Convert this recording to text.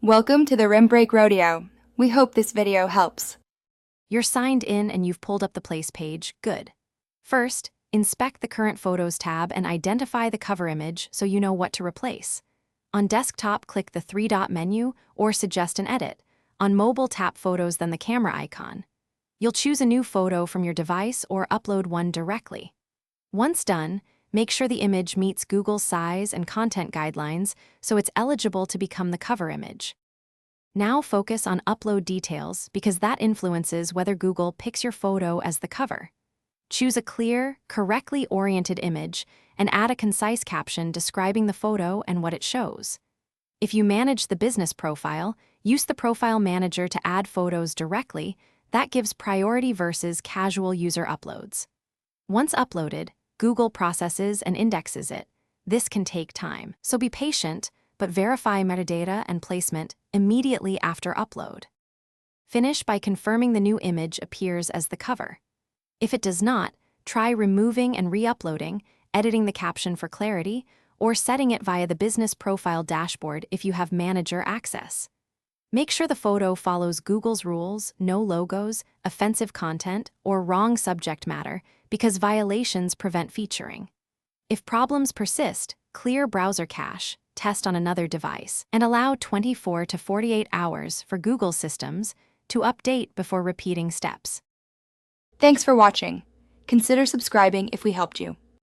Welcome to the Rim Break Rodeo. We hope this video helps. You're signed in and you've pulled up the place page. Good. First, inspect the Current Photos tab and identify the cover image so you know what to replace. On desktop, click the three-dot menu or suggest an edit. On mobile, tap Photos, then the camera icon. You'll choose a new photo from your device or upload one directly. Once done, make sure the image meets Google's size and content guidelines so it's eligible to become the cover image. Now focus on upload details because that influences whether Google picks your photo as the cover. Choose a clear, correctly oriented image and add a concise caption describing the photo and what it shows. If you manage the business profile, use the Profile Manager to add photos directly. That gives priority versus casual user uploads. Once uploaded, Google processes and indexes it. This can take time, so be patient, but verify metadata and placement immediately after upload. Finish by confirming the new image appears as the cover. If it does not, try removing and re-uploading, editing the caption for clarity, or setting it via the business profile dashboard if you have manager access. Make sure the photo follows Google's rules, no logos, offensive content, or wrong subject matter, because violations prevent featuring. If problems persist, clear browser cache, test on another device, and allow 24 to 48 hours for Google systems to update before repeating steps. Thanks for watching. Consider subscribing if we helped you.